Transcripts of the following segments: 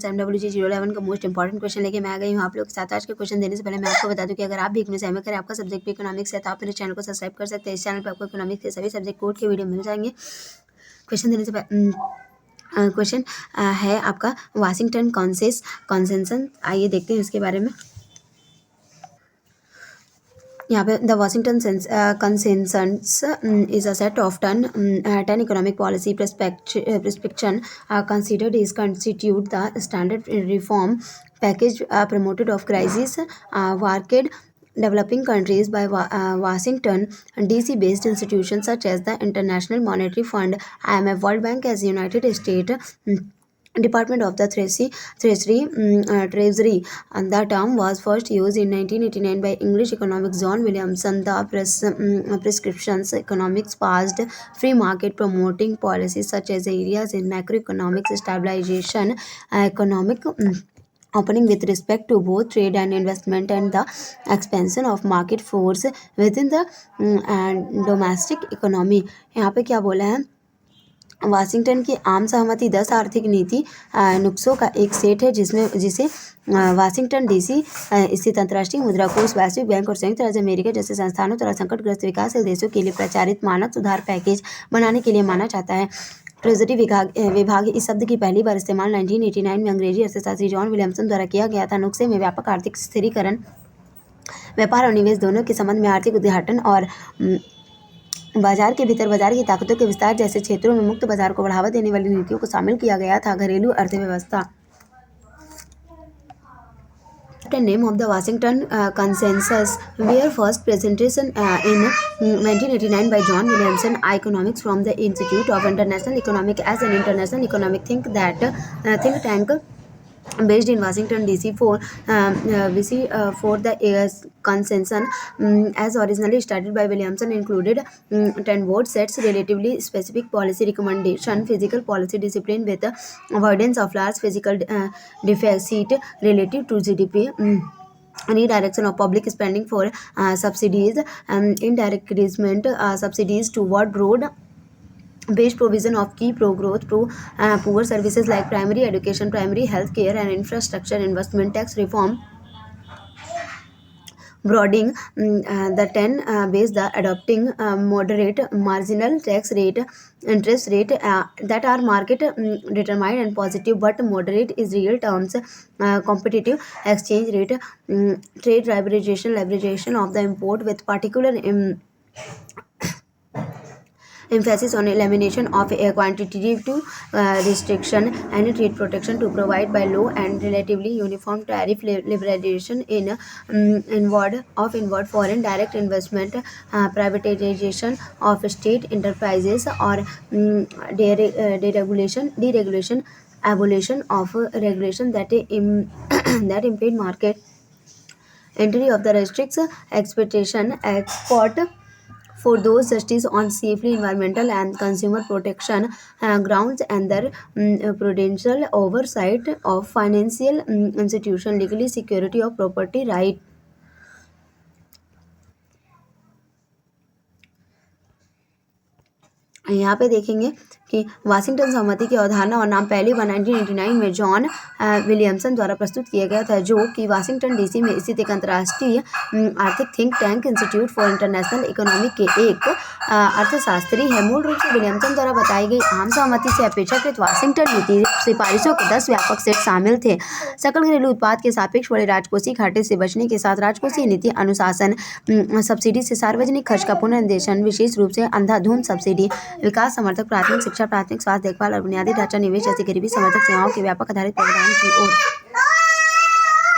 Friends, MWG 011 का most important question लेके मैं आ गई हूँ आप लोग के साथ। आज के क्वेश्चन देने से पहले मैं आपको बता दूं कि अगर आप भी इग्नू से एमए करें, आपका सब्जेक्ट भी इकोनॉमिक्स है, तो आप मेरे चैनल को सब्सक्राइब कर सकते हैं। इस चैनल पर आपको इकोनॉमिक्स के सभी सब्जेक्ट कोड के वीडियो मिल जाएंगे। क्वेश्चन देने से क्वेश्चन है आपका वाशिंगटन कॉन्सेंसस। आइए देखते हैं इसके बारे में। यहाँ पे the Washington consensus is a set of 10 economic policy prescription considered is constitute the standard reform package promoted of crisis worked developing countries by Washington DC based institutions such as the International Monetary Fund, IMF, World Bank as United States Department of the Treasury, and the term was first used in 1989 by English economic John Williamson. The prescriptions economics passed free market promoting policies such as areas in macroeconomics stabilization, economic opening with respect to both trade and investment, and the expansion of market force within the domestic economy. यहाँ पे क्या बोला है? Washington की आम सहमति 10 आर्थिक नीति नुस्खों का एक सेट है जिसे वाशिंगटन डीसी स्थित अंतर्राष्ट्रीय मुद्रा कोष, वैश्विक बैंक और संयुक्त राज्य अमेरिका जैसे संस्थानों द्वारा संकटग्रस्त विकासशील देशों के लिए प्रचारित मानक सुधार पैकेज बनाने के लिए माना जाता है। ट्रेजरी विभाग इस शब्द की पहली बार इस्तेमाल 1989 में अंग्रेजी अर्थशास्त्री जॉन विलियमसन द्वारा किया गया था। नुस्खे में व्यापक आर्थिक स्थिरीकरण, व्यापार और निवेश दोनों के संबंध में आर्थिक उद्घाटन और बाजार के भीतर बाजार की ताकतों के विस्तार जैसे क्षेत्रों में मुक्त बाजार को बढ़ावा देने वाली नीतियों को शामिल किया गया था। घरेलू अर्थव्यवस्था। The name of the Washington Consensus were first presented in 1989 by John Williamson, economics from the Institute of International Economics as an international economic think tank based in Washington DC for the consensus as originally started by Williamson included 10 word sets, relatively specific policy recommendation, physical policy discipline with avoidance of large physical deficit relative to GDP, redirection of public spending for subsidies, indirect increasement subsidies toward road based provision of key pro-growth, poor services like primary education, primary health care and infrastructure investment, tax reform, broadening the 10 base, the adopting moderate marginal tax rate, interest rate that are market determined and positive but moderate is real terms, competitive exchange rate, trade liberalization of the import with particular emphasis on elimination of a quantitative restriction and trade protection to provide by law and relatively uniform tariff liberalization in inward foreign direct investment, privatization of state enterprises or deregulation, abolition of regulation that that impede market entry of the restricts export for those justice on safely environmental and consumer protection grounds and the prudential oversight of financial institution, legally security of property right. यहाँ पे देखेंगे कि Washington सहमति की अवधारणा और नाम पहली बार 1989 में जॉन विलियमसन द्वारा प्रस्तुत किया गया था, जो कि वाशिंगटन डीसी में स्थित एक अंतर्राष्ट्रीय आर्थिक think tank institute for international economic के एक अर्थशास्त्री है। मूल रूप से विलियमसन द्वारा बताई गई आम सहमति से अपेक्षाकृत वाशिंगटन नीति सिफारिशों के 10 व्यापक सेट शामिल थे। सकल घरेलू उत्पाद के सापेक्ष बड़े राजकोषीय घाटे से बचने के साथ राजकोषीय नीति अनुशासन, सब्सिडी से सार्वजनिक खर्च का पुनर्निर्देशन, विशेष रूप से अंधाधुंध सब्सिडी, विकास समर्थक प्राथमिक शिक्षा, प्राथमिक स्वास्थ्य देखभाल और बुनियादी ढांचा निवेश जैसी गरीबी समर्थक सेवाओं के व्यापक आधारित प्रावधान की ओर।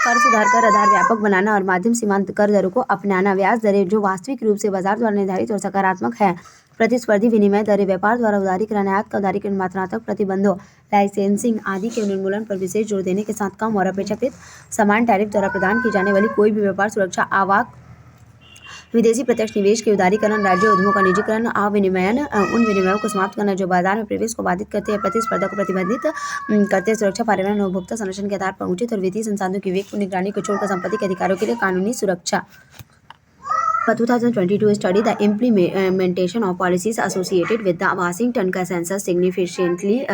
कर सुधार, कर आधार व्यापक बनाना और माध्यम सीमांत कर दरों को अपनाना, ब्याज दरें जो वास्तविक रूप से बाजार द्वारा निर्धारित और सकारात्मक है, प्रतिस्पर्धी विनिमय दरें, व्यापार द्वारा उदारीकरण, आयात का उदारीकरण, मात्रात्मक प्रतिबंधों, लाइसेंसिंग आदि के उन्मूलन पर विशेष जोर देने के साथ कम और अपेक्षाकृत समान टैरिफ द्वारा प्रदान की जाने वाली कोई भी व्यापार सुरक्षा, आवाक, विदेशी प्रत्यक्ष निवेश के उदारीकरण, राज्य उद्यमों का निजीकरण, अविनियमन, उन विनिमयों को समाप्त करना जो बाजार में प्रवेश को बाधित करते हैं, प्रतिस्पर्धा को प्रतिबंधित करते हैं, सुरक्षा, पर्यावरण और उपभोक्ता संरक्षण के आधार पर उचित और वित्तीय संसाधनों की विवेकपूर्ण निगरानी को छोड़कर संपत्ति के अधिकारों के लिए कानूनी सुरक्षा। A 2022 study, the implementation of policies associated with the Washington Consensus significantly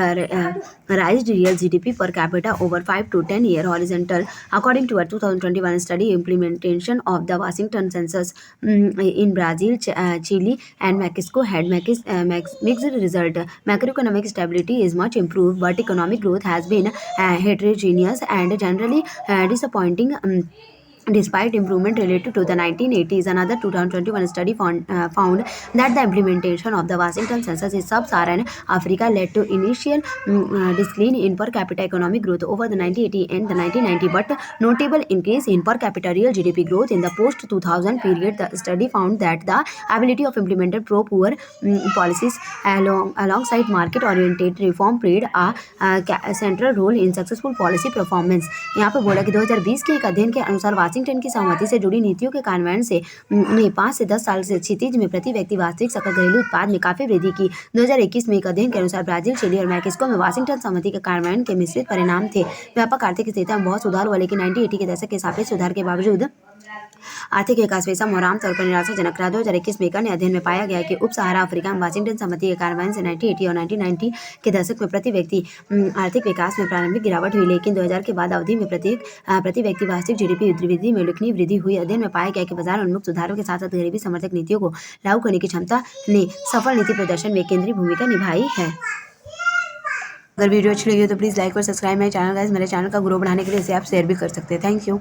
raised real GDP per capita over 5 to 10 year horizontal. According to a 2021 study, implementation of the Washington Consensus in Brazil, Chile, and Mexico had mixed result. Macroeconomic stability is much improved, but economic growth has been heterogeneous and generally disappointing. Despite improvement related to the 1980s, another 2021 study found that the implementation of the Washington Census in sub-Saharan Africa led to initial decline in per capita economic growth over the 1980 and the 1990, but notable increase in per capita real GDP growth in the post-2000 period. The study found that the ability of implemented pro-poor policies alongside market-oriented reform played a central role in successful policy performance. यहाँ पे बोला कि 2020 के एक अध्ययन के अनुसार Washington की सहमति से जुड़ी नीतियों के कार्यान्वयन से में 5 से 10 साल से क्षितिज में प्रति व्यक्ति वास्तविक सकल घरेलू उत्पाद में काफी वृद्धि की। 2021 में एक अध्ययन के अनुसार ब्राजील, चिली और मैक्सिको में वाशिंगटन सहमति के कार्यान्वयन के मिश्रित परिणाम थे। व्यापक आर्थिक स्थिति में बहुत सुधार हुआ, लेकिन 1980 के दशक के सापेक्ष सुधार के बावजूद आर्थिक विकास विषम और आमतौर पर निराशाजनक रहा। 2021 में एक अन्य अध्ययन में पाया गया कि उप सहारा अफ्रीका में वाशिंगटन सहमति के कार्यान्वयन से 1980 और 1990 के दशक में प्रति व्यक्ति आर्थिक विकास में प्रारंभिक गिरावट हुई, लेकिन 2000 के बाद अवधि में प्रति व्यक्ति वार्षिक जीडीपी वृद्धि में उल्लेखनीय वृद्धि हुई। अध्ययन में पाया गया कि बाजार उन्मुख सुधारों के साथ साथ गरीबी समर्थक नीतियों को लागू करने की क्षमता ने सफल नीति प्रदर्शन में केंद्रीय भूमिका निभाई है। अगर वीडियो अच्छी लगी हो तो प्लीज़ लाइक और सब्सक्राइब मेरे चैनल गाइस। मेरे चैनल का ग्रो बढ़ाने के लिए इसे आप शेयर भी कर सकते हैं। Thank you.